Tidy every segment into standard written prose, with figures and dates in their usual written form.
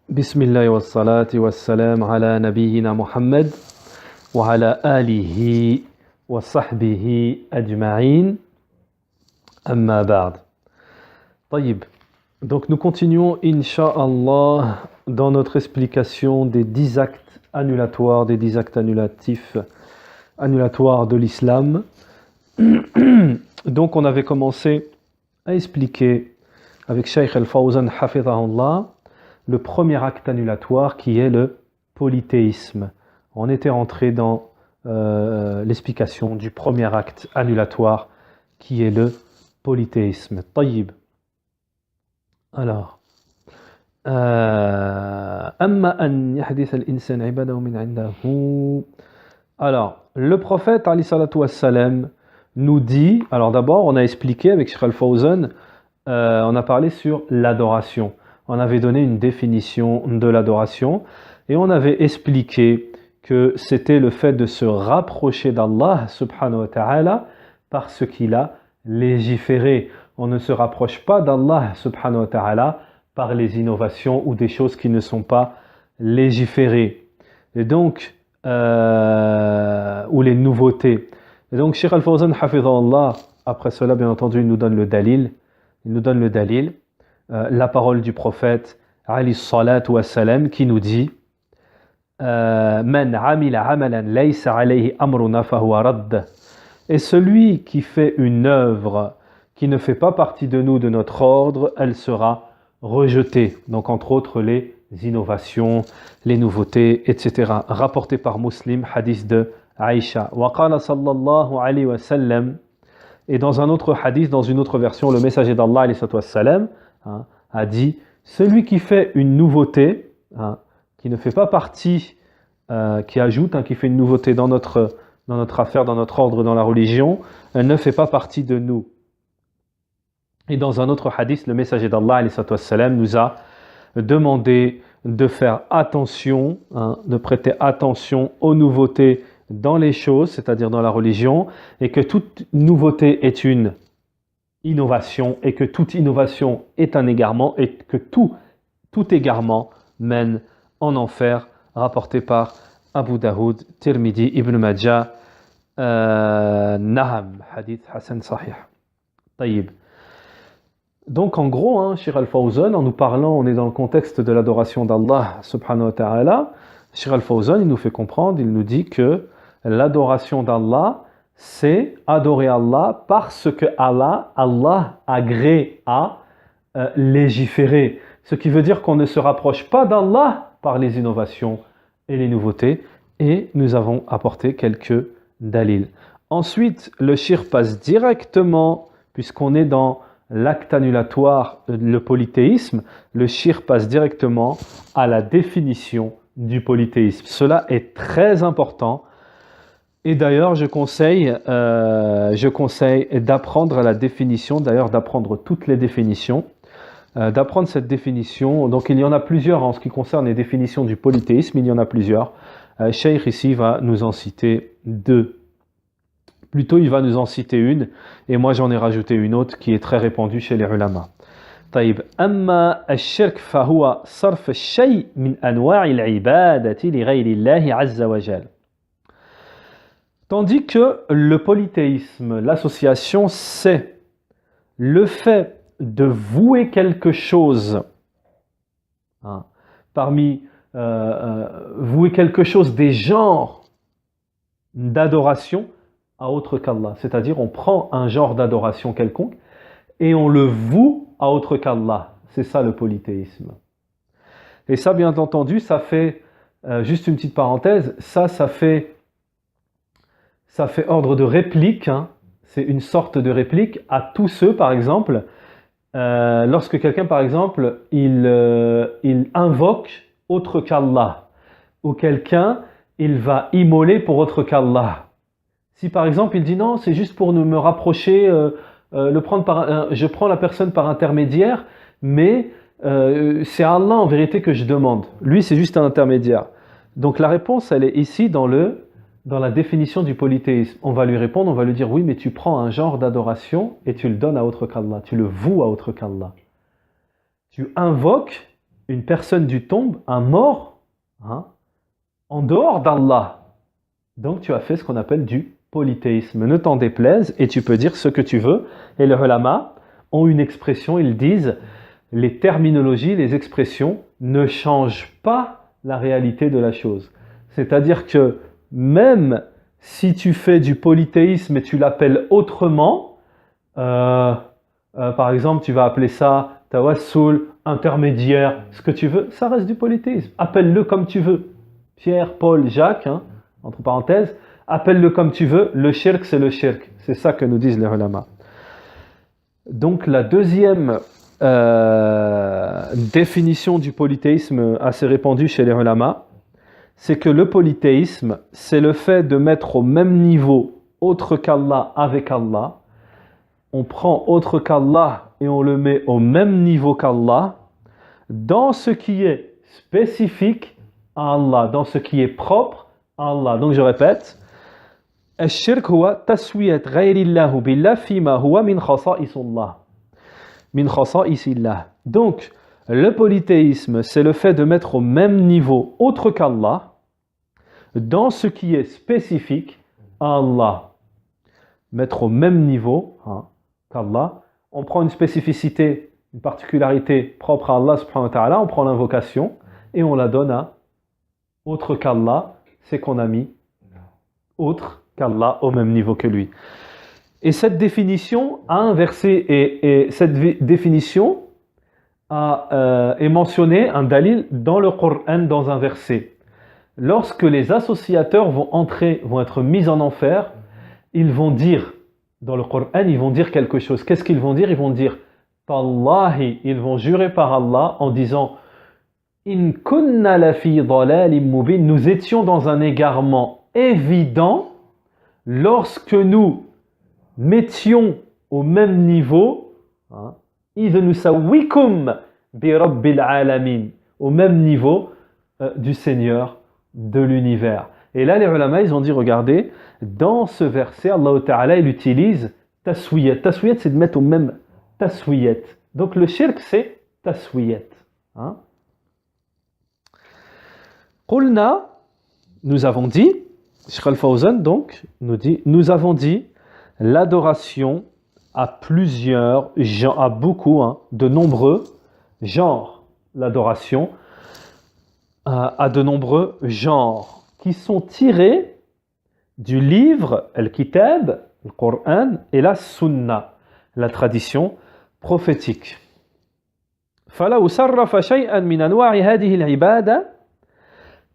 بسم الله والصلاة والسلام على نبينا محمد وعلى آله وصحبه أجمعين أما بعد. طيب, donc nous continuons Inch'Allah dans notre explication des 10 actes annulatoires, des 10 actes annulatoires de l'islam. Donc on avait commencé à expliquer avec Shaykh al-Fawzan Hafidhahullah le premier acte annulatoire qui est le polythéisme. On était rentré dans l'explication du premier acte annulatoire qui est le polythéisme. Tayyib. Alors, أما أن يحدث الإنسان عباده من عنده. Alors, le prophète Ali salatu wassalam nous dit, alors d'abord on a expliqué avec Shaykh al-Fawzan, on a parlé sur l'adoration. On avait donné une définition de l'adoration et on avait expliqué que c'était le fait de se rapprocher d'Allah subhanahu wa ta'ala par ce qu'il a légiféré. On ne se rapproche pas d'Allah subhanahu wa ta'ala par les innovations ou des choses qui ne sont pas légiférées. Et donc, ou les nouveautés. Et donc, Shaykh al-Fawzan hafidhahullah, après cela, bien entendu, il nous donne le dalil. La parole du prophète Ali salatu wassalam qui nous dit Man amila amalan laysa alayhi amruna fahuwa radd. Et celui qui fait une œuvre qui ne fait pas partie de nous, de notre ordre, elle sera rejetée. Donc entre autres les innovations, les nouveautés, etc. Rapporté par Muslim, hadith de Aïcha. Wa qala sallallahu alayhi wa sallam. Et dans un autre hadith, dans une autre version, le messager d'Allah alayhi sallam a dit, celui qui fait une nouveauté, qui ne fait pas partie, qui ajoute, qui fait une nouveauté dans notre affaire, dans notre ordre, dans la religion, elle ne fait pas partie de nous. Et dans un autre hadith, le messager d'Allah alayhi sallam nous a demandé de faire attention, de prêter attention aux nouveautés dans les choses, c'est-à-dire dans la religion, et que toute nouveauté est une innovation, et que toute innovation est un égarement, et que tout égarement mène en enfer, rapporté par Abu Daoud, Tirmidhi, Ibn Majah, Naham, hadith Hassan Sahih. Tayyib. Donc en gros, Shaykh al-Fawzan, en nous parlant, on est dans le contexte de l'adoration d'Allah subhanahu wa ta'ala, Shaykh al-Fawzan, il nous fait comprendre, il nous dit que l'adoration d'Allah, c'est adorer Allah parce que Allah agrée à légiférer. Ce qui veut dire qu'on ne se rapproche pas d'Allah par les innovations et les nouveautés. Et nous avons apporté quelques dalils. Ensuite, le shirk passe directement, puisqu'on est dans l'acte annulatoire, le polythéisme, le shirk passe directement à la définition du polythéisme. Cela est très important. Et d'ailleurs, je conseille d'apprendre la définition, d'ailleurs d'apprendre toutes les définitions, d'apprendre cette définition. Donc il y en a plusieurs en ce qui concerne les définitions du polythéisme, il y en a plusieurs. Cheikh ici va nous en citer deux. Plutôt, il va nous en citer une, et moi j'en ai rajouté une autre qui est très répandue chez les ulama. طيب أما الشرك فهو صرف الشيء من أنواع العبادة لغير الله عز وجل. Tandis que le polythéisme, l'association, c'est le fait de vouer quelque chose, vouer quelque chose des genres d'adoration à autre qu'Allah. C'est-à-dire on prend un genre d'adoration quelconque et on le voue à autre qu'Allah. C'est ça le polythéisme. Et ça, bien entendu, ça fait, juste une petite parenthèse, ça fait ordre de réplique, c'est une sorte de réplique à tous ceux, par exemple, lorsque quelqu'un, par exemple, il invoque autre qu'Allah, ou quelqu'un, il va immoler pour autre qu'Allah. Si par exemple, il dit non, c'est juste pour me rapprocher, je prends la personne par intermédiaire, mais c'est à Allah en vérité que je demande. Lui, c'est juste un intermédiaire. Donc la réponse, elle est ici dans la définition du polythéisme. On va lui répondre, on va lui dire oui, mais tu prends un genre d'adoration et tu le donnes à autre qu'Allah, tu le voues à autre qu'Allah. Tu invoques une personne du tombe, un mort, hein, en dehors d'Allah. Donc tu as fait ce qu'on appelle du polythéisme. Ne t'en déplaise et tu peux dire ce que tu veux. Et les ulama ont une expression, ils disent les terminologies, les expressions ne changent pas la réalité de la chose. C'est-à-dire que même si tu fais du polythéisme et tu l'appelles autrement, par exemple tu vas appeler ça tawassul, intermédiaire, ce que tu veux, ça reste du polythéisme. Appelle-le comme tu veux. Pierre, Paul, Jacques, hein, entre parenthèses, appelle-le comme tu veux, le shirk c'est le shirk. C'est ça que nous disent les ulama. Donc la deuxième définition du polythéisme assez répandue chez les ulama, c'est que le polythéisme, c'est le fait de mettre au même niveau autre qu'Allah avec Allah. On prend autre qu'Allah et on le met au même niveau qu'Allah dans ce qui est spécifique à Allah, dans ce qui est propre à Allah. Donc je répète, الشرك هو تسوية غير الله بالله فيما هو من خصائص الله. من خصائص الله. Donc le polythéisme, c'est le fait de mettre au même niveau autre qu'Allah dans ce qui est spécifique à Allah. Mettre au même niveau qu'Allah. On prend une spécificité, une particularité propre à Allah subhanahu wa ta'ala, on prend l'invocation et on la donne à autre qu'Allah, c'est qu'on a mis autre qu'Allah au même niveau que lui. Et cette définition a inversé, et cette définition est mentionnée, un dalil, dans le Coran, dans un verset. Lorsque les associateurs vont être mis en enfer, ils vont dire, dans le Coran, ils vont dire quelque chose. Qu'est-ce qu'ils vont dire? Ils vont dire, Tallahi, ils vont jurer par Allah en disant, In kunna la fi dalalim mubin, nous étions dans un égarement évident lorsque nous mettions au même niveau, idh nusawwikum bi rabbil alamin, au même niveau du Seigneur de l'univers. Et là, les ulama, ils ont dit, regardez, dans ce verset, Allah Ta'ala, il utilise taswiyat. Taswiyat, c'est de mettre au même taswiyat. Donc le shirk, c'est taswiyat. Qulna, nous avons dit, Shaykh Al-Fawzan donc nous dit, nous avons dit l'adoration à plusieurs, à beaucoup, de nombreux genres. L'adoration à de nombreux genres qui sont tirés du livre Al-Kitab, le Coran et la Sunna, la tradition prophétique. فَلَوْ صَرَّفَ شَيْئًا مِنْ أَنْوَاعِ هَذِهِ الْعِبَادَةِ.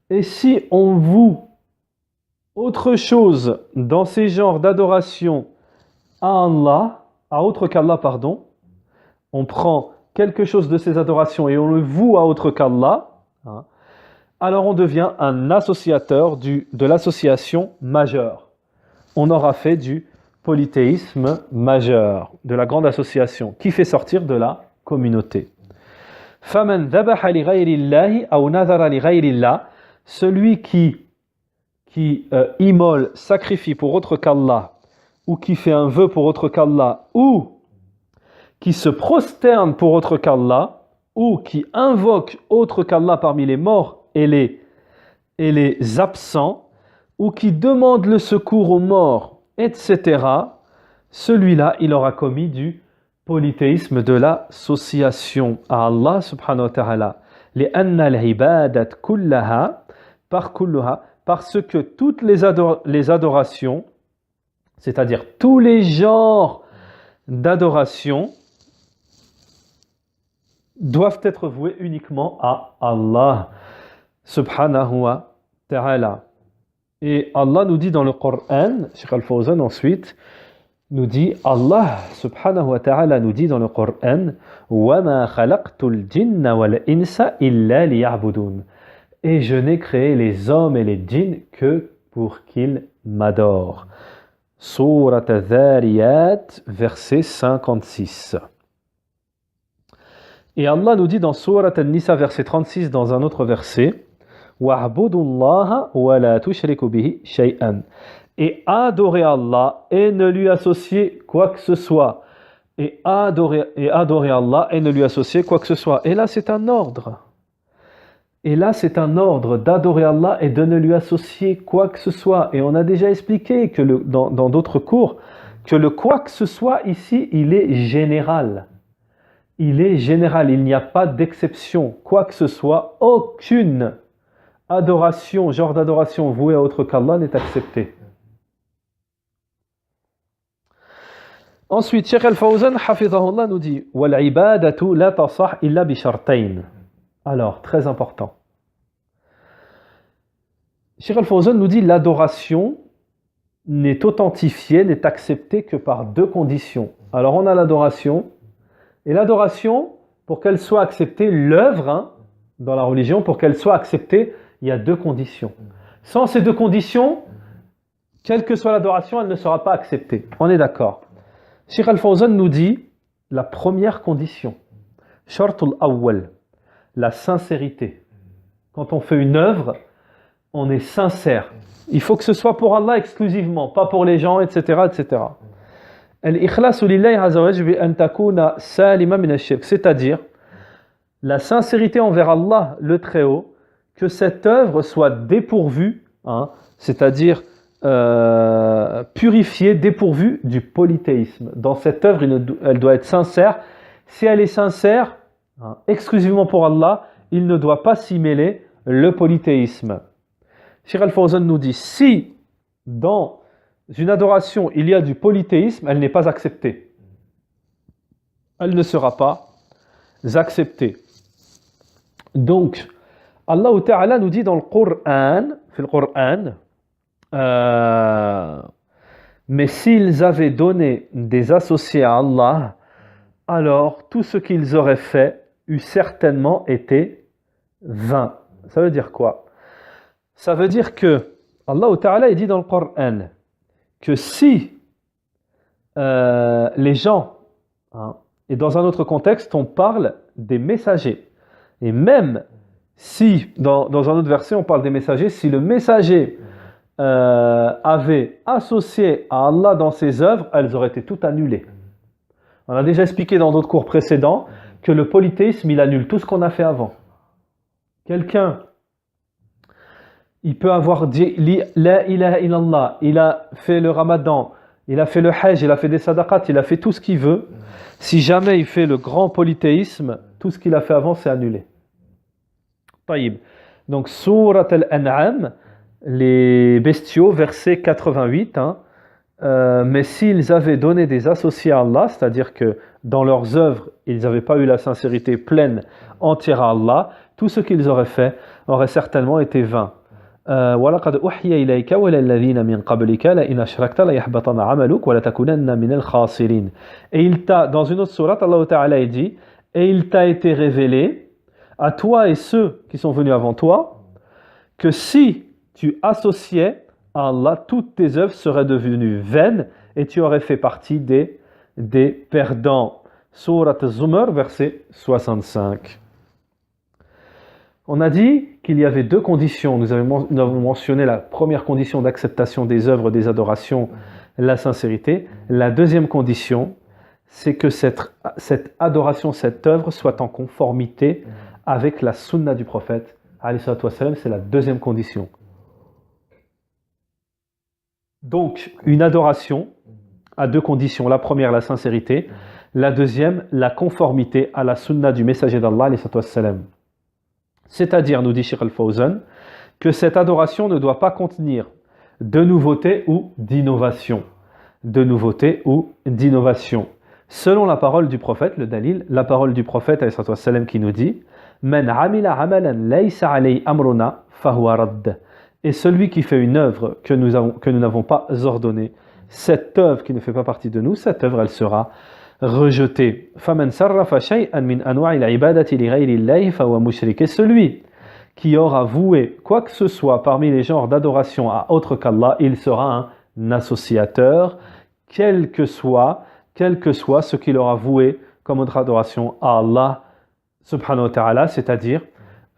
Et si on voue autre chose dans ces genres d'adoration à Allah, à autre qu'Allah, pardon, on prend quelque chose de ces adorations et on le voue à autre qu'Allah, alors on devient un associateur de l'association majeure. On aura fait du polythéisme majeur, de la grande association, qui fait sortir de la communauté. فَمَنْ ذَبَحَ لِغَيْرِ اللَّهِ أَوْ نَذَرَ لِغَيْرِ اللَّهِ. Celui qui immole, sacrifie pour autre qu'Allah, ou qui fait un vœu pour autre qu'Allah, ou qui se prosterne pour autre qu'Allah, ou qui invoque autre qu'Allah parmi les morts et les absents, ou qui demande le secours aux morts, etc., celui-là, il aura commis du polythéisme, de l'association à Allah subhanahu wa ta'ala. لأن العبادة كلها par kulluha, parce que toutes les adorations, c'est-à-dire tous les genres d'adoration, doivent être voués uniquement à Allah subhanahu wa ta'ala. Et Allah nous dit dans le Coran, Shaykh Al-Fawzan ensuite nous dit, Allah subhanahu wa ta'ala nous dit dans le Coran, وَمَا خَلَقْتُ الْجِنَّ وَالْإِنسَ إِلَّا لِيَعْبُدُونَ. Et je n'ai créé les hommes et les djinns que pour qu'ils m'adorent. Surat Al-Dhariyat, verset 56. Et Allah nous dit dans Surat Al-Nisa, verset 36, dans un autre verset, وَاعْبُدُوا اللَّهَ وَلَا تُشْرِكُوا بِهِ شَيْئًا. Et adorer Allah et ne lui associer quoi que ce soit. Et adorer Allah et ne lui associer quoi que ce soit. Et là, c'est un ordre. Et là, c'est un ordre d'adorer Allah et de ne lui associer quoi que ce soit. Et on a déjà expliqué que dans d'autres cours que le quoi que ce soit ici, il est général. Il est général, il n'y a pas d'exception. Quoi que ce soit, aucune adoration, genre d'adoration vouée à autre qu'Allah n'est acceptée. Ensuite, Cheikh Al-Fawzan, hafidhahullah, nous dit وَالْعِبَادَةُ لَا تَصَحْ إِلَّا بِشَرْطَيْنِ. Alors, très important. Cheikh Al-Fawzan nous dit l'adoration n'est authentifiée, n'est acceptée que par deux conditions. Alors, on a l'adoration, et l'adoration, pour qu'elle soit acceptée, l'œuvre, dans la religion, pour qu'elle soit acceptée, il y a deux conditions. Sans ces deux conditions, quelle que soit l'adoration, elle ne sera pas acceptée. On est d'accord. Cheikh Al-Fawzan nous dit la première condition, shartul awwal, la sincérité. Quand on fait une œuvre, on est sincère. Il faut que ce soit pour Allah exclusivement, pas pour les gens, etc. etc. Al-ikhlasu lillahi azza wa jalla bi an takuna salima min ash-shirk, c'est-à-dire la sincérité envers Allah, le Très-Haut, que cette œuvre soit dépourvue, c'est-à-dire purifiée, dépourvue du polythéisme. Dans cette œuvre, elle doit être sincère. Si elle est sincère, exclusivement pour Allah, il ne doit pas s'y mêler le polythéisme. Cheikh Al-Fawzan nous dit, si dans une adoration il y a du polythéisme, elle n'est pas acceptée. Elle ne sera pas acceptée. Donc, Allah Ta'ala nous dit dans le Coran, mais s'ils avaient donné des associés à Allah, alors tout ce qu'ils auraient fait eût certainement été vain. Ça veut dire quoi? Ça veut dire que Allah Ta'ala dit dans le Coran que si les gens, et dans un autre contexte, on parle des messagers. Et même si, dans un autre verset, on parle des messagers, si le messager avait associé à Allah dans ses œuvres, elles auraient été toutes annulées. On a déjà expliqué dans d'autres cours précédents que le polythéisme, il annule tout ce qu'on a fait avant. Quelqu'un, il peut avoir dit La ilaha illallah, il a fait le ramadan, il a fait le hajj, il a fait des sadaqat, il a fait tout ce qu'il veut. Si jamais il fait le grand polythéisme, tout ce qu'il a fait avant, c'est annulé. Taïb. Donc, Surat al-An'am, les bestiaux, verset 88, mais s'ils avaient donné des associés à Allah, c'est-à-dire que dans leurs œuvres, ils n'avaient pas eu la sincérité pleine, entière à Allah, tout ce qu'ils auraient fait aurait certainement été vain. وَلَقَدْ أُوحِيَ إِلَيْكَ وَإِلَى الَّذِينَ مِنْ قَبْلِكَ لَئِنْ أَشْرَكْتَ لَيَحْبَطَنَّ عَمَلُكَ وَلَتَكُونَنَّ مِنَ الْخَاسِرِينَ. Et il t'a, dans une autre sourate, Allah Ta'ala dit, et il t'a été révélé à toi et ceux qui sont venus avant toi, que si tu associais à Allah, toutes tes œuvres seraient devenues vaines et tu aurais fait partie des perdants. Sourate Az-Zumar, verset 65. On a dit qu'il y avait deux conditions. Nous avons mentionné la première condition d'acceptation des œuvres, des adorations, la sincérité. La deuxième condition, c'est que cette adoration, cette œuvre soit en conformité avec la sunna du prophète. C'est la deuxième condition. Donc, une adoration a deux conditions. La première, la sincérité. La deuxième, la conformité à la sunna du messager d'Allah. C'est-à-dire, nous dit Cheikh Al-Fawzan, que cette adoration ne doit pas contenir de nouveauté ou d'innovation. De nouveauté ou d'innovation. Selon la parole du prophète, le dalil, la parole du prophète qui nous dit Man amila amalan laysa alayhi amruna fahuwa radd. Et celui qui fait une œuvre que nous n'avons pas ordonnée, cette œuvre qui ne fait pas partie de nous, cette œuvre, elle sera rejetée. فَمَنْ صَرَّفَ شَيْئًا مِنْ أَنْوَاعِ الْعِبَادَةِ لِغَيْرِ اللَّهِ فَهُوَ مُشْرِكٌ. Et celui qui aura voué quoi que ce soit parmi les genres d'adoration à autre qu'Allah, il sera un associateur, quel que soit ce qu'il aura voué comme autre adoration à Allah subhanahu wa ta'ala, c'est-à-dire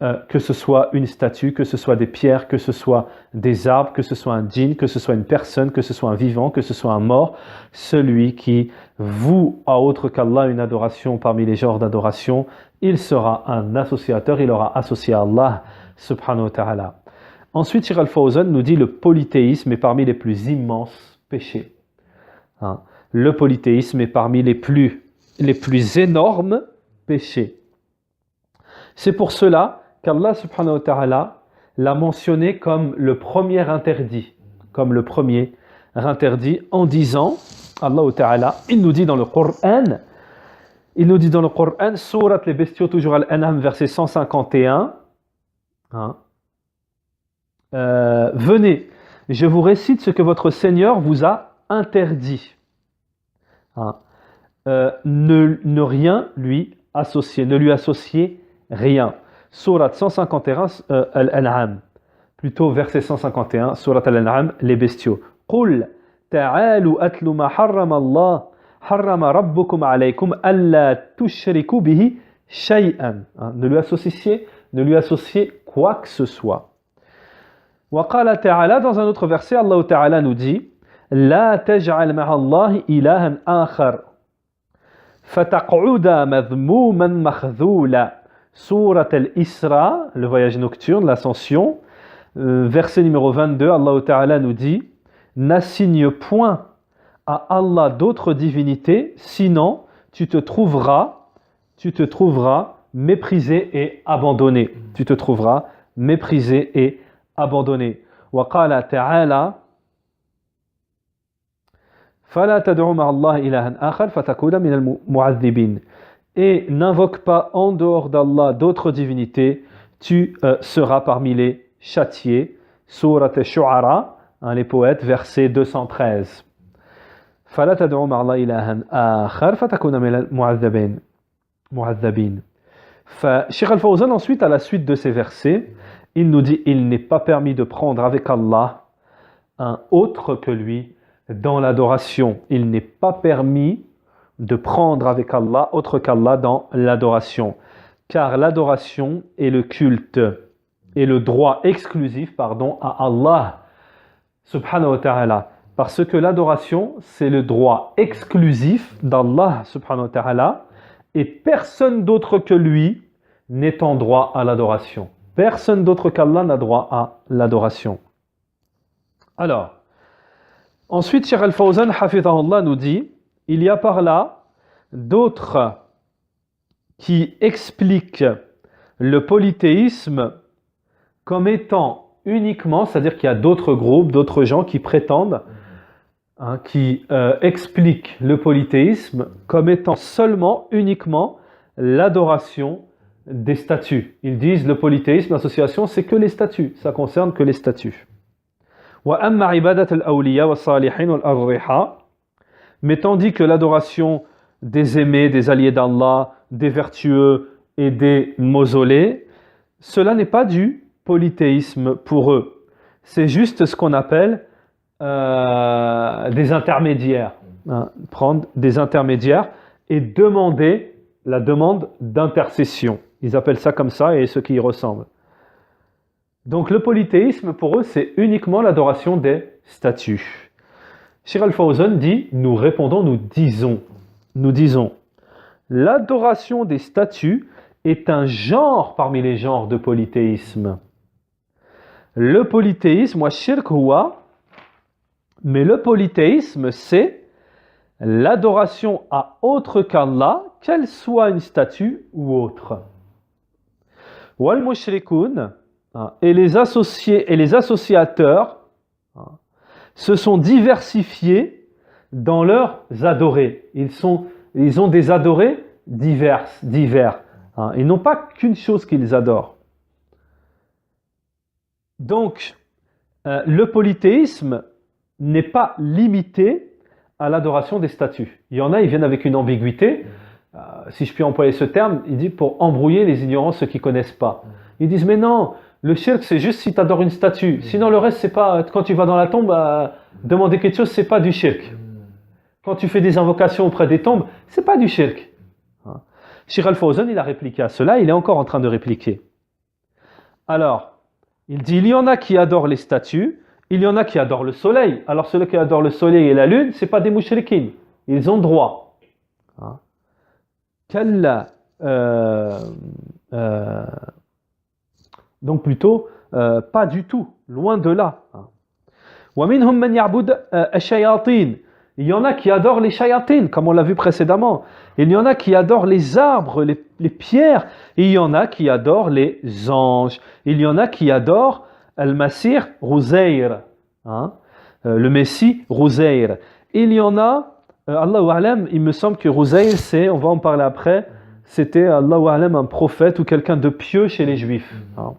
que ce soit une statue, que ce soit des pierres, que ce soit des arbres, que ce soit un djinn, que ce soit une personne, que ce soit un vivant, que ce soit un mort, celui qui voue à autre qu'Allah une adoration parmi les genres d'adoration, il sera un associateur, il aura associé à Allah subhanahu wa ta'ala. Ensuite, Cheikh Al-Fawzan nous dit le polythéisme est parmi les plus immenses péchés. Hein. Le polythéisme est parmi les plus énormes péchés. C'est pour cela qu'Allah subhanahu wa ta'ala l'a mentionné comme le premier interdit, en disant, Allah ta'ala, il nous dit dans le Coran, sourate les bestiaux, toujours Al-An'am, verset 151, hein, venez, je vous récite ce que votre Seigneur vous a interdit. Hein. Ne rien lui associer, ne lui associer rien. Sourate 151, Al-An'am. Plutôt verset 151, Sourate Al-An'am, les bestiaux. Qul ta'alu atlu ma harrama Allah, harrama rabbukum alaykum alla tushriku bihi shay'an. Ne lui associez quoi que ce soit. Wa qala ta'ala, dans un autre verset, Allah ta'ala nous dit la taj'al ma'a Allah ilahan akhar fataq'uda madhmouman makhdhula. Sourate al-Isra, le voyage nocturne, l'ascension, verset numéro 22, Allah Ta'ala nous dit n'assigne point à Allah d'autres divinités, sinon tu te trouveras méprisé et abandonné. Tu te trouveras méprisé et abandonné. Wa qala ta'ala fala tad'u ma'a Allah ilahan akhar fatakuna min al-mu'adhdhibin. Et n'invoque pas en dehors d'Allah d'autres divinités, tu seras parmi les châtiés. Sourate Ash-Shu'ara, les poètes, verset 213. فَلَا تَدْعُوا مَعَ اللَّهِ إِلَٰهًا آخَرَ فَتَكُونَ مِنَ الْمُعَذَّبِينَ. Cheikh Al-Fawzan, ensuite, à la suite de ces versets, il nous dit il n'est pas permis de prendre avec Allah un autre que lui dans l'adoration. Il n'est pas permis de prendre avec Allah autre qu'Allah dans l'adoration. Car l'adoration est le culte et le droit exclusif à Allah subhanahu wa ta'ala. Parce que l'adoration, c'est le droit exclusif d'Allah subhanahu wa ta'ala et personne d'autre que lui n'est en droit à l'adoration. Personne d'autre qu'Allah n'a droit à l'adoration. Alors, ensuite, Cheikh Al-Fawzan, hafidhahullah, nous dit il y a par là d'autres qui expliquent le polythéisme comme étant uniquement, c'est-à-dire qu'il y a d'autres groupes, d'autres gens qui prétendent, qui expliquent le polythéisme comme étant uniquement l'adoration des statues. Ils disent le polythéisme, l'association, c'est que les statues, ça concerne que les statues. وَأَمَّا عِبَادَةَ الْأَوْلِيَا وَالصَّالِحِينَ وَالْأَضْرِحَا. Mais tandis que l'adoration des aimés, des alliés d'Allah, des vertueux et des mausolées, cela n'est pas du polythéisme pour eux. C'est juste ce qu'on appelle des intermédiaires. Prendre des intermédiaires et demander la demande d'intercession. Ils appellent ça comme ça et ce qui y ressemble. Donc le polythéisme pour eux, c'est uniquement l'adoration des statues. Cheikh Al-Fawzan dit, nous disons, l'adoration des statues est un genre parmi les genres de polythéisme. Le polythéisme, mais le polythéisme, c'est l'adoration à autre qu'Allah, qu'elle soit une statue ou autre. Wal mushrikoun, et les associés et les associateurs se sont diversifiés dans leurs adorés. Ils ont des adorés divers. Ils n'ont pas qu'une chose qu'ils adorent. Donc, le polythéisme n'est pas limité à l'adoration des statues. Il y en a, ils viennent avec une ambiguïté. Si je puis employer ce terme, il dit pour embrouiller les ignorants, ceux qui ne connaissent pas. Ils disent, mais non, le shirk, c'est juste si tu adores une statue. Sinon, le reste, c'est pas, quand tu vas dans la tombe, demander quelque chose, c'est pas du shirk. Quand tu fais des invocations auprès des tombes, c'est pas du shirk. Cheikh Al-Fawzan, il a répliqué à cela, il est encore en train de répliquer. Alors, il dit, il y en a qui adorent les statues, il y en a qui adorent le soleil. Alors, ceux qui adorent le soleil et la lune, ce n'est pas des mouchriquines. Ils ont droit. Hein? Donc plutôt, pas du tout, loin de là. وَمِنْهُمْ مَنْ يَعْبُدْ الشَّيَاطِينَ. Il y en a qui adorent les shayatines, comme on l'a vu précédemment. Il y en a qui adorent les arbres, les pierres. Et il y en a qui adorent les anges. Il y en a qui adorent Al-Masir Rouzair, hein? Le Messie Rouzair. Il y en a, Allahu A'lam, il me semble que Rouzair, c'est, on va en parler après, c'était Allahu A'lam un prophète ou quelqu'un de pieux chez les Juifs. Hein?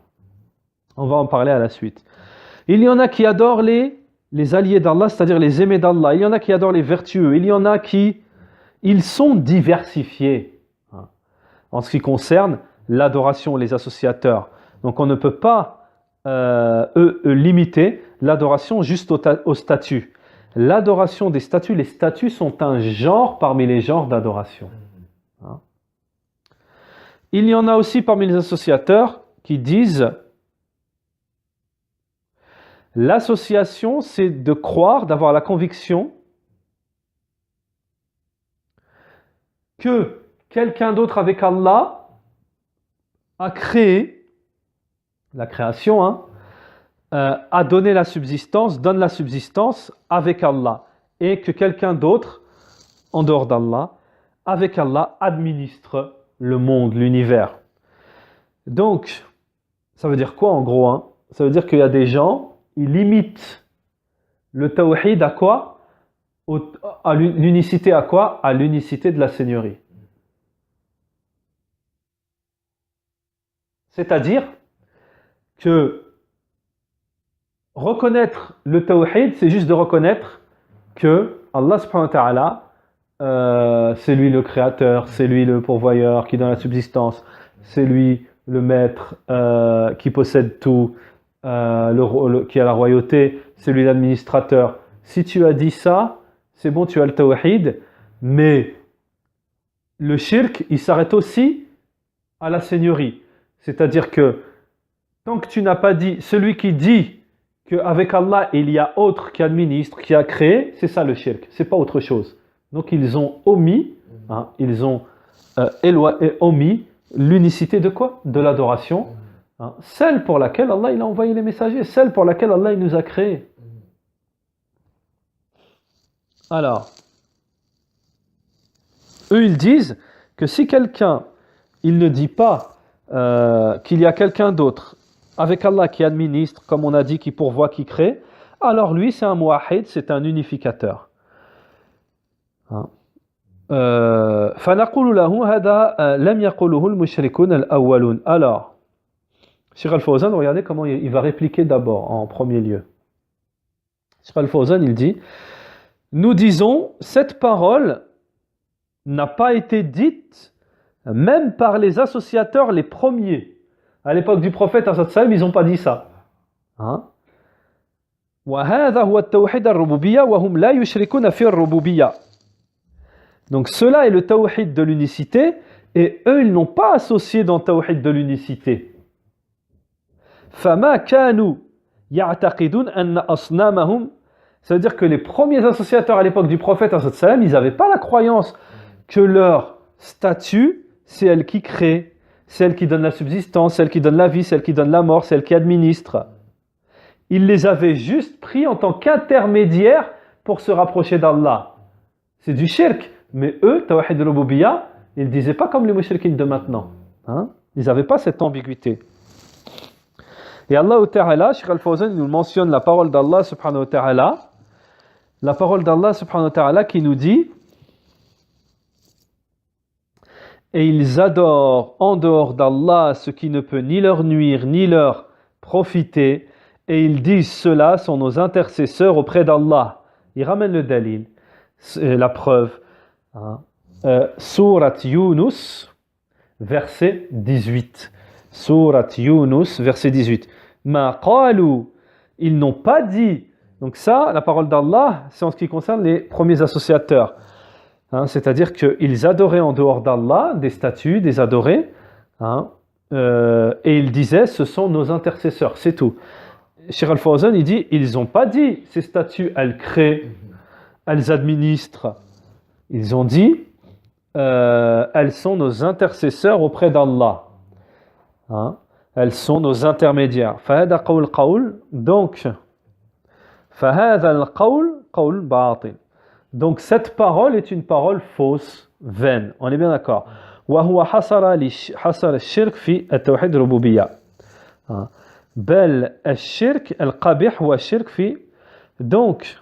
On va en parler à la suite. Il y en a qui adorent les alliés d'Allah, c'est-à-dire les aimés d'Allah. Il y en a qui adorent les vertueux. Il y en a qui... Ils sont diversifiés hein, en ce qui concerne l'adoration, les associateurs. Donc on ne peut pas limiter l'adoration juste au statut. L'adoration des statues, les statues sont un genre parmi les genres d'adoration. Hein. Il y en a aussi parmi les associateurs qui disent... L'association, c'est de croire, d'avoir la conviction que quelqu'un d'autre avec Allah a créé, la création, hein, a donné la subsistance, donne la subsistance avec Allah, et que quelqu'un d'autre, en dehors d'Allah, avec Allah, administre le monde, l'univers. Donc, ça veut dire quoi en gros hein? Ça veut dire qu'il y a des gens... Il limite le tawhid à quoi? À l'unicité à quoi? À l'unicité de la Seigneurie. C'est-à-dire que reconnaître le tawhid, c'est juste de reconnaître que Allah subhanahu wa ta'ala, c'est lui le créateur, c'est lui le pourvoyeur qui donne la subsistance, c'est lui le maître qui possède tout, qui a la royauté, c'est lui l'administrateur. Si tu as dit ça, c'est bon, tu as le tawhid, mais le shirk, il s'arrête aussi à la seigneurie. C'est-à-dire que tant que tu n'as pas dit, celui qui dit qu'avec Allah il y a autre qui administre, qui a créé, c'est ça le shirk, c'est pas autre chose. Donc ils ont omis, hein, ils ont omis l'unicité de quoi? De l'adoration. Hein, celle pour laquelle Allah il a envoyé les messagers, celle pour laquelle Allah il nous a créés. Alors, eux ils disent que si quelqu'un, il ne dit pas qu'il y a quelqu'un d'autre avec Allah qui administre, comme on a dit, qui pourvoit, qui crée, alors lui c'est un muwahhid, c'est un unificateur. Hein. فنقول له هذا لم يقله المشركون الأولون. Alors, Cheikh Al-Fawzan, regardez comment il va répliquer d'abord, en premier lieu. Cheikh Al-Fawzan, il dit, nous disons, cette parole n'a pas été dite même par les associateurs les premiers. À l'époque du prophète, ils n'ont pas dit ça. Hein? Donc cela est le tawhid de l'unicité, et eux, ils n'ont pas associé dans le tawhid de l'unicité. فَمَا كَانُوا يَعْتَقِدُونَ أَنَّ أَصْنَامَهُمْ. Ça veut dire que les premiers associateurs à l'époque du prophète, ils n'avaient pas la croyance que leur statue, c'est elle qui crée, c'est elle qui donne la subsistance, c'est elle qui donne la vie, c'est elle qui donne la mort, c'est elle qui administre. Ils les avaient juste pris en tant qu'intermédiaires pour se rapprocher d'Allah. C'est du shirk. Mais eux, tawhid al-rububiyyah, ils ne disaient pas comme les mushrikines de maintenant. Hein? Ils n'avaient pas cette ambiguïté. Et Allah Ta'ala, Cheikh Al-Fawzan nous mentionne la parole d'Allah subhanahu wa ta'ala. La parole d'Allah subhanahu wa ta'ala qui nous dit: et ils adorent en dehors d'Allah ce qui ne peut ni leur nuire ni leur profiter, et ils disent cela sont nos intercesseurs auprès d'Allah. Ils ramènent le dalil, la preuve. Surat Yunus, verset 18. Surat Yunus, verset 18. Ma qalu, ils n'ont pas dit. Donc ça, la parole d'Allah, c'est en ce qui concerne les premiers associateurs. Hein, c'est-à-dire qu'ils adoraient en dehors d'Allah des statues, des adorés. Hein, et il disait, ce sont nos intercesseurs, c'est tout. Cheikh Al-Fawzan, il dit, ils n'ont pas dit, ces statues, elles créent, elles administrent. Ils ont dit, elles sont nos intercesseurs auprès d'Allah. Hein? Elles sont nos intermédiaires. فهذا قول قول. Donc, فهذا القول قول باطل. Donc cette parole est une parole fausse, vaine. On est bien d'accord. وهو حصر الشرك في التوحيد الربوبية. بل الشرك القبيح هو الشرك في. Donc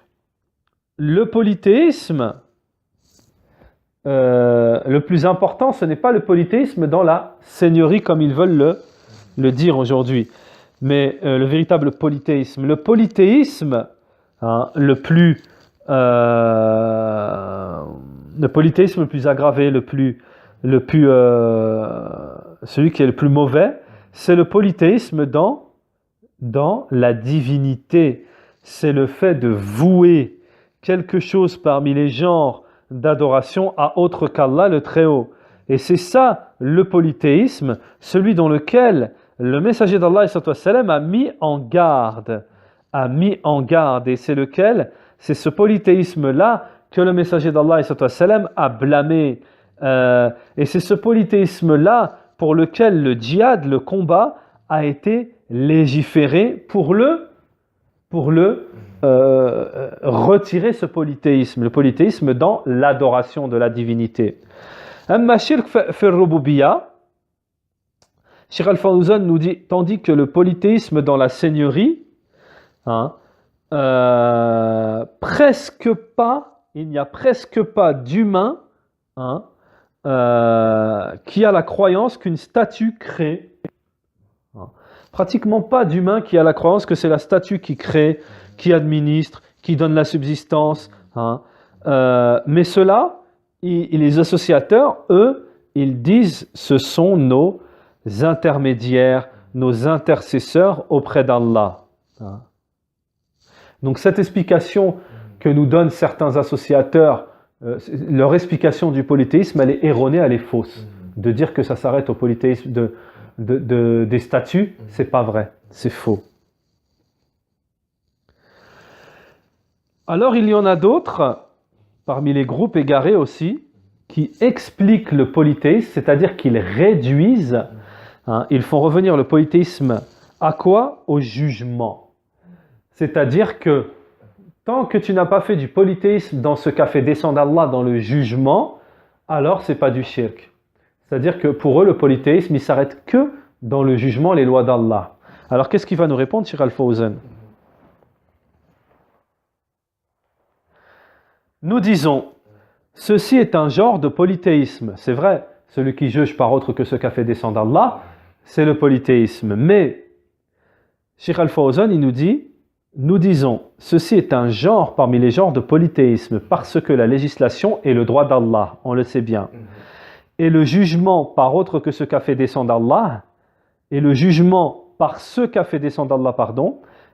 le polythéisme, le plus important, ce n'est pas le polythéisme dans la seigneurie comme ils veulent le dire aujourd'hui, mais le véritable polythéisme. Le polythéisme, le polythéisme le plus aggravé, celui qui est le plus mauvais, c'est le polythéisme dans la divinité. C'est le fait de vouer quelque chose parmi les genres d'adoration à autre qu'Allah le Très-Haut. Et c'est ça le polythéisme, celui dans lequel le messager d'Allah a mis en garde. Et c'est ce polythéisme-là que le messager d'Allah a blâmé. Et c'est ce polythéisme-là pour lequel le djihad, le combat, a été légiféré pour retirer ce polythéisme, le polythéisme dans l'adoration de la divinité. Amma shirk fi al-rububiyya, Cheikh Al-Fawzan nous dit, tandis que le polythéisme dans la seigneurie, il n'y a presque pas d'humain qui a la croyance qu'une statue crée. Pratiquement pas d'humain qui a la croyance que c'est la statue qui crée, qui administre, qui donne la subsistance. Mais ceux-là, les associateurs, eux, ils disent ce sont nos intermédiaires, nos intercesseurs auprès d'Allah. Donc cette explication que nous donnent certains associateurs, leur explication du polythéisme, elle est erronée, elle est fausse. De dire que ça s'arrête au polythéisme des statues, c'est pas vrai, c'est faux. Alors il y en a d'autres, parmi les groupes égarés aussi, qui expliquent le polythéisme, c'est-à-dire qu'ils réduisent, ils font revenir le polythéisme à quoi? Au jugement. C'est-à-dire que tant que tu n'as pas fait du polythéisme dans ce qu'a fait descendre Allah dans le jugement, alors c'est pas du shirk. C'est-à-dire que pour eux, le polythéisme, il s'arrête que dans le jugement, les lois d'Allah. Alors qu'est-ce qu'il va nous répondre, Cheikh Al-Fawzan? Nous disons, ceci est un genre de polythéisme. C'est vrai, celui qui juge par autre que ce qu'a fait descendre Allah, c'est le polythéisme. Mais, Cheikh Al-Fawzan, il nous dit, nous disons, ceci est un genre parmi les genres de polythéisme, parce que la législation est le droit d'Allah, on le sait bien. Et le jugement par autre que ce qu'a fait descendre Allah, et le jugement par ce qu'a fait descendre Allah,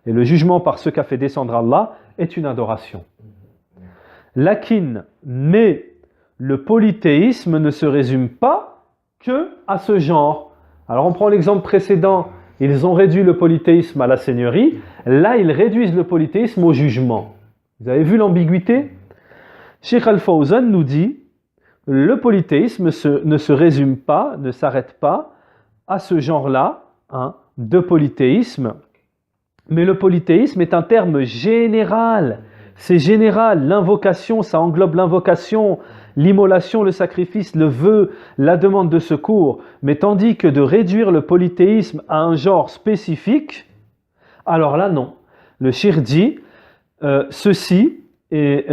et le jugement par ce qu'a fait descendre Allah est une adoration. Lakin, mais le polythéisme ne se résume pas que à ce genre. Alors on prend l'exemple précédent, ils ont réduit le polythéisme à la seigneurie, là ils réduisent le polythéisme au jugement. Vous avez vu l'ambiguïté? Cheikh Al-Fawzan nous dit, le polythéisme ne se résume pas, ne s'arrête pas à ce genre-là de polythéisme, mais le polythéisme est un terme général. C'est général, l'invocation, ça englobe l'invocation, l'immolation, le sacrifice, le vœu, la demande de secours. Mais tandis que de réduire le polythéisme à un genre spécifique, alors là non. Le shirk dit, ceci, c'est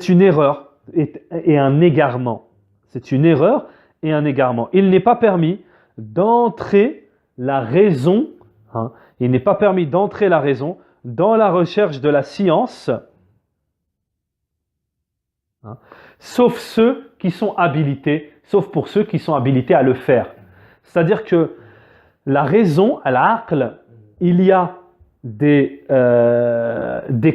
une erreur et un égarement. C'est une erreur et un égarement. Il n'est pas permis d'entrer la raison, il n'est pas permis d'entrer la raison dans la recherche de la science, sauf ceux qui sont habilités, sauf pour ceux qui sont habilités à le faire. C'est-à-dire que la raison, al-aql, il y a des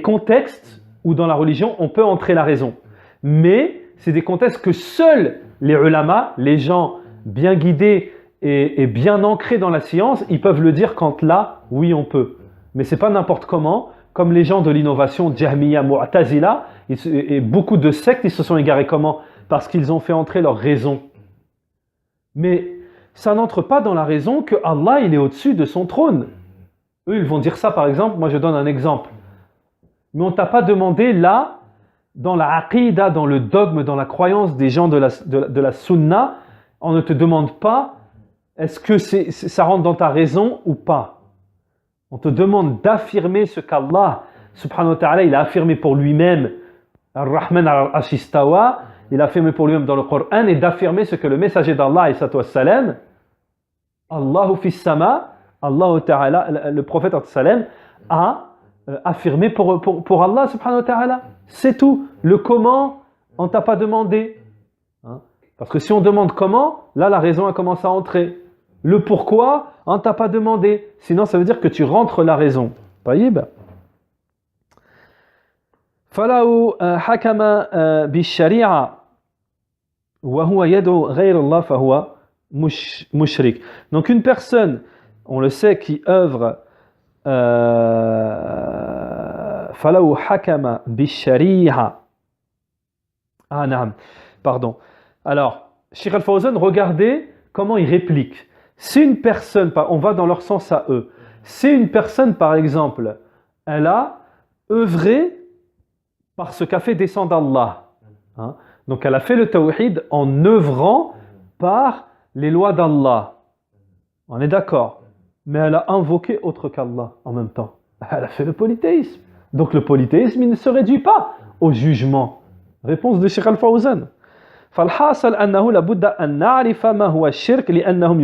contextes où dans la religion on peut entrer la raison. Mais c'est des contextes que seuls les ulama, les gens bien guidés est bien ancré dans la science, ils peuvent le dire quand là, oui, on peut. Mais c'est pas n'importe comment, comme les gens de l'innovation, Jahmiya, Mu'tazila, et beaucoup de sectes, ils se sont égarés comment? Parce qu'ils ont fait entrer leur raison. Mais ça n'entre pas dans la raison que Allah, il est au-dessus de son trône. Eux, ils vont dire ça, par exemple, moi je donne un exemple. Mais on ne t'a pas demandé là, dans la aqidah, dans le dogme, dans la croyance des gens de la sunna, on ne te demande pas est-ce que ça rentre dans ta raison ou pas. On te demande d'affirmer ce qu'Allah, subhanahu wa ta'ala, il a affirmé pour lui-même, Ar-Rahman al-Ashistawa, il a affirmé pour lui-même dans le Coran, et d'affirmer ce que le messager d'Allah, salam, Allahu fis sama, Allah ta'ala, le prophète salam, a affirmé pour Allah subhanahu wa ta'ala. C'est tout. Le comment, on ne t'a pas demandé. Hein? Parce que si on demande comment, là la raison a commencé à entrer. Le pourquoi, on ne t'a pas demandé. Sinon ça veut dire que tu rentres la raison. طيب. فلو حكم بالشريعة وهو يدعو غير الله فهو مشرك. Donc une personne, on le sait, qui œuvre فلو حكم بالشريعة. Ah non, pardon. Alors, Cheikh Al-Fawzan, regardez comment il réplique. Si une personne, on va dans leur sens à eux, si une personne, par exemple, elle a œuvré par ce qu'a fait descendre Allah, hein, donc elle a fait le tawhid en œuvrant par les lois d'Allah. On est d'accord. Mais elle a invoqué autre qu'Allah en même temps. Elle a fait le polythéisme. Donc le polythéisme, il ne se réduit pas au jugement. Réponse de Cheikh Al-Fawzan. فالحاصل أنه لابد أن نعرف ما هو الشرك لأنهم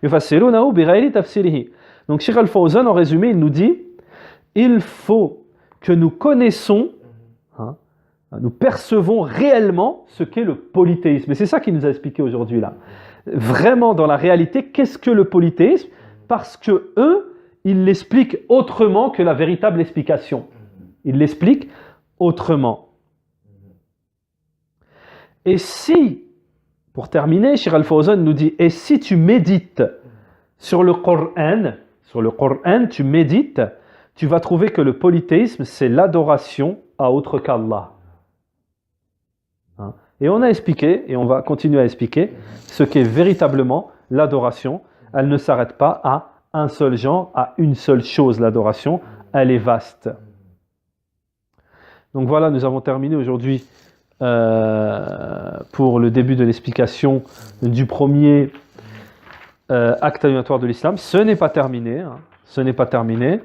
يفسرونه بغير تفسيره. Donc Cheikh Al-Fawzan, en résumé, il nous dit il faut que nous connaissons, hein, nous percevons réellement ce qu'est le polythéisme. Et c'est ça qu'il nous a expliqué aujourd'hui là. Vraiment dans la réalité, qu'est-ce que le polythéisme? Parce que eux, ils l'expliquent autrement que la véritable explication. Ils l'expliquent autrement. Et si, pour terminer, Cheikh Al-Fawzan nous dit, et si tu médites sur le Coran, tu médites, tu vas trouver que le polythéisme, c'est l'adoration à autre qu'Allah. Hein? Et on a expliqué, et on va continuer à expliquer, ce qu'est véritablement l'adoration. Elle ne s'arrête pas à un seul genre, à une seule chose, l'adoration. Elle est vaste. Donc voilà, nous avons terminé aujourd'hui pour le début de l'explication du premier acte animatoire de l'islam. Ce n'est pas terminé. Hein. Ce n'est pas terminé.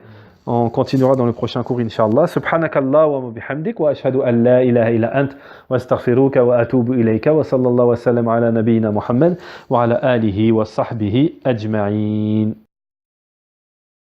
On continuera dans le prochain cours, Inch'Allah. Subhanakallah wa bihamdik wa ashhadu an la ilaha illa ant wa astaghfiruka wa atubu ilayka wa sallallahu wa sallam ala nabiyyina Muhammad wa ala alihi wa sahbihi ajma'in.